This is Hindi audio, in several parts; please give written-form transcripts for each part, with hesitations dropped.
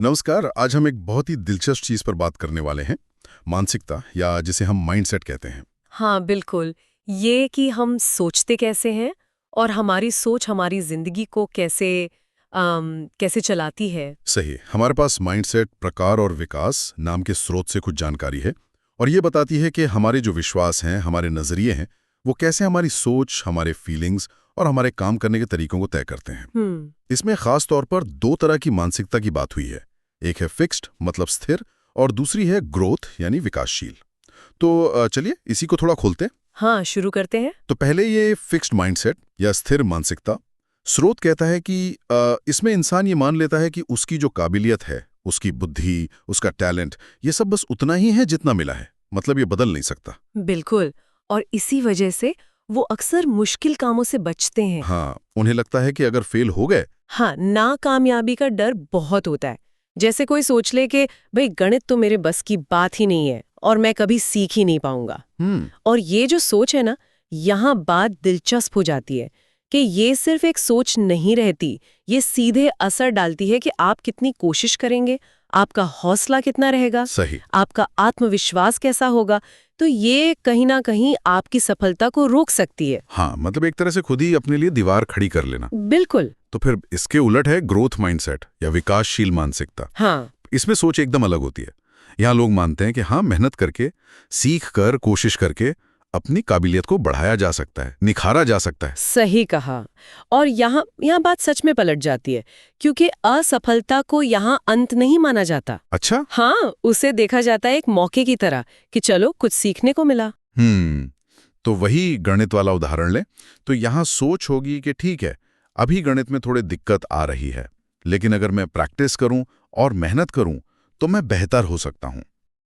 नमस्कार। आज हम एक बहुत ही दिलचस्प चीज पर बात करने वाले हैं, मानसिकता या जिसे हम माइंडसेट कहते हैं। हाँ, बिल्कुल। ये कि हम सोचते कैसे हैं और हमारी सोच हमारी जिंदगी को कैसे चलाती है। सही, हमारे पास माइंडसेट प्रकार और विकास नाम के स्रोत से कुछ जानकारी है और ये बताती है कि हमारे जो विश्वास हैं, हमारे नजरिए हैं, वो कैसे हमारी सोच, हमारे फीलिंग्स और हमारे काम करने के तरीकों को तय करते हैं। इसमें खास तौर पर दो तरह की मानसिकता की बात हुई है। एक है फिक्स्ड मतलब स्थिर, और दूसरी है ग्रोथ यानी विकासशील। तो चलिए इसी को थोड़ा खोलते हैं। हाँ, शुरू करते हैं। तो पहले ये फिक्स्ड माइंडसेट या स्थिर मानसिकता, स्रोत कहता है कि इसमें इंसान ये मान लेता है कि उसकी जो काबिलियत है, उसकी बुद्धि, उसका टैलेंट, ये सब बस उतना ही है जितना मिला है, मतलब ये बदल नहीं सकता। बिल्कुल। और इसी वजह से वो अक्सर मुश्किल कामों से बचते हैं। हाँ, उन्हें लगता है कि अगर फेल हो गए। हाँ, नाकामयाबी का डर बहुत होता है। जैसे कोई सोच ले कि भाई गणित तो मेरे बस की बात ही नहीं है और मैं कभी सीख ही नहीं पाऊंगा। और ये जो सोच है ना, यहाँ बात दिलचस्प हो जाती है कि ये सिर्फ एक सोच नहीं रहती, ये सीधे असर डालती है कि आप कितनी कोशिश करेंगे, आपका हौसला कितना रहेगा, सही। आपका आत्मविश्वास कैसा होगा। तो ये कहीं ना कहीं आपकी सफलता को रोक सकती है। हाँ, मतलब एक तरह से खुद ही अपने लिए दीवार खड़ी कर लेना। बिल्कुल। तो फिर इसके उलट है ग्रोथ माइंडसेट या विकासशील मानसिकता। हाँ। इसमें सोच एकदम अलग होती है। यहाँ लोग मानते हैं कि हाँ, मेहनत करके, सीख कर, कोशिश करके अपनी काबिलियत को बढ़ाया जा सकता है, निखारा जा सकता है। सही कहा। और यहाँ यहाँ बात सच में पलट जाती है, क्योंकि असफलता को यहाँ अंत नहीं माना जाता। अच्छा। हाँ, उसे देखा जाता है एक मौके की तरह कि चलो कुछ सीखने को मिला। तो वही गणित वाला उदाहरण लें तो यहाँ सोच होगी कि ठीक है, अभी गणित में थोड़ी दिक्कत आ रही है, लेकिन अगर मैं प्रैक्टिस करूं और मेहनत करूं तो मैं बेहतर हो सकता हूं।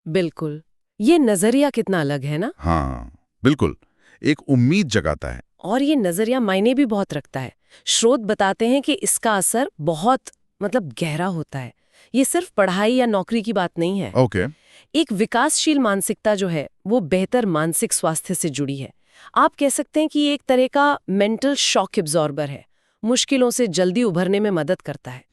बिल्कुल। ये नजरिया कितना अलग है ना। हाँ, बिल्कुल। एक उम्मीद जगाता है। और ये नजरिया मायने भी बहुत रखता है। स्रोत बताते हैं कि इसका असर बहुत गहरा होता है। ये सिर्फ पढ़ाई या नौकरी की बात नहीं है। ओके। एक विकासशील मानसिकता जो है वो बेहतर मानसिक स्वास्थ्य से जुड़ी है। आप कह सकते हैं कि ये एक तरह का मेंटल शॉक एब्जॉर्बर है, मुश्किलों से जल्दी उभरने में मदद करता है।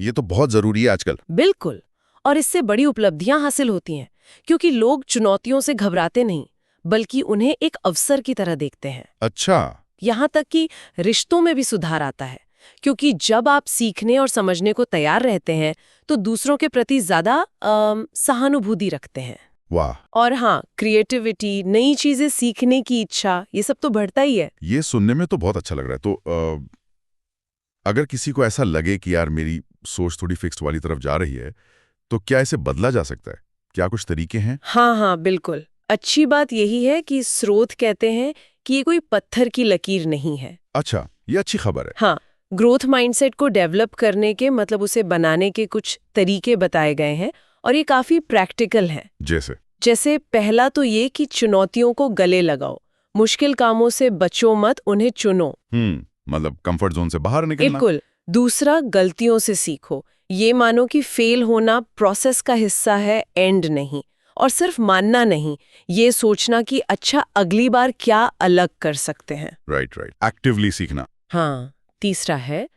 ये तो बहुत जरूरी है आजकल। बिल्कुल। और इससे बड़ी उपलब्धियां हासिल होती हैं, क्योंकि लोग चुनौतियों से घबराते नहीं, बल्कि उन्हें एक अवसर की तरह देखते हैं। अच्छा। यहाँ तक कि रिश्तों में भी सुधार आता है, क्योंकि जब आप सीखने और समझने को तैयार रहते हैं तो दूसरों के प्रति ज्यादा सहानुभूति रखते हैं। वाह। और हाँ, क्रिएटिविटी, नई चीजें सीखने की इच्छा, ये सब तो बढ़ता ही है। ये सुनने में तो बहुत अच्छा लग रहा है। तो अगर किसी को ऐसा लगे कि यार मेरी सोच थोड़ी फिक्स्ड वाली तरफ जा रही है, तो क्या इसे बदला जा सकता है? क्या कुछ तरीके हैं? हाँ हाँ, बिल्कुल। अच्छी बात यही है कि स्रोत कहते हैं कि ये कोई पत्थर की लकीर नहीं है। अच्छा, ये अच्छी खबर है। हाँ, ग्रोथ माइंडसेट को डेवलप करने के उसे बनाने के कुछ तरीके बताए गए हैं और ये काफी प्रैक्टिकल हैं। जैसे पहला तो ये कि चुनौतियों को गले लगाओ, मुश्किल कामों से बचो मत, उन्हें चुनो। मतलब कंफर्ट जोन से बाहर निकलना। बिल्कुल। दूसरा, गलतियों से सीखो। ये मानो कि फेल होना प्रोसेस का हिस्सा है, एंड नहीं। और सिर्फ मानना नहीं, ये सोचना कि अच्छा अगली बार क्या अलग कर सकते हैं। राइट। एक्टिवली सीखना। हाँ। तीसरा है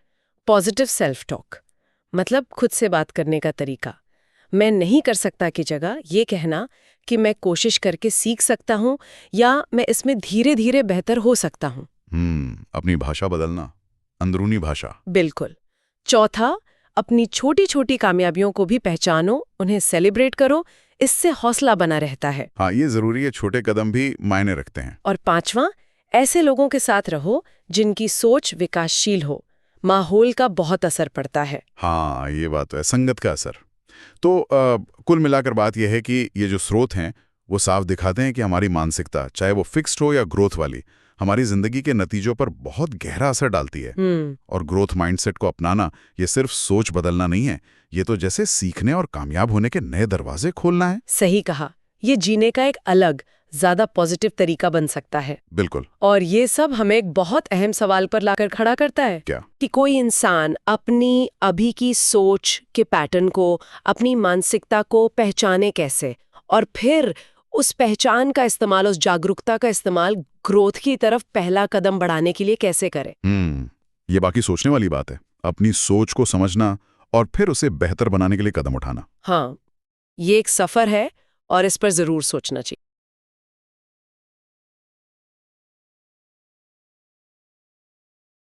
पॉजिटिव सेल्फ टॉक, मतलब खुद से बात करने का तरीका। मैं नहीं कर सकता की जगह ये कहना कि मैं कोशिश करके सीख सकता हूँ या मैं इसमें धीरे धीरे बेहतर हो सकता हूँ। अपनी भाषा बदलना, अंदरूनी भाषा। बिल्कुल। चौथा, अपनी छोटी छोटी कामयाबियों को भी पहचानो, उन्हें सेलिब्रेट करो, इससे हौसला बना रहता है। हाँ, ये जरूरी है, छोटे कदम भी मायने रखते हैं। और पांचवा, ऐसे लोगों के साथ रहो जिनकी सोच विकासशील हो। माहौल का बहुत असर पड़ता है। हाँ, ये बात है, संगत का असर। तो कुल मिलाकर बात यह है कि ये जो स्रोत हैं वो साफ दिखाते हैं कि हमारी मानसिकता, चाहे वो फिक्स्ड हो या ग्रोथ वाली, हमारी जिंदगी के नतीजों पर बहुत गहरा असर डालती है। और ग्रोथ माइंडसेट को अपनाना ये सिर्फ सोच बदलना नहीं है, ये तो जैसे सीखने और कामयाब होने के नए दरवाजे खोलना है। सही कहा। ये जीने का एक अलग, ज्यादा पॉजिटिव तरीका बन सकता है। बिल्कुल। और ये सब हमें एक बहुत अहम सवाल पर लाकर खड़ा करता है। क्या? कि कोई इंसान अपनी अभी की सोच के पैटर्न को, अपनी मानसिकता को पहचाने कैसे, और फिर उस पहचान का इस्तेमाल, उस जागरूकता का इस्तेमाल ग्रोथ की तरफ पहला कदम बढ़ाने के लिए कैसे करे। ये बाकी सोचने वाली बात है। अपनी सोच को समझना और फिर उसे बेहतर बनाने के लिए कदम उठाना। हाँ, ये एक सफर है और इस पर जरूर सोचना चाहिए।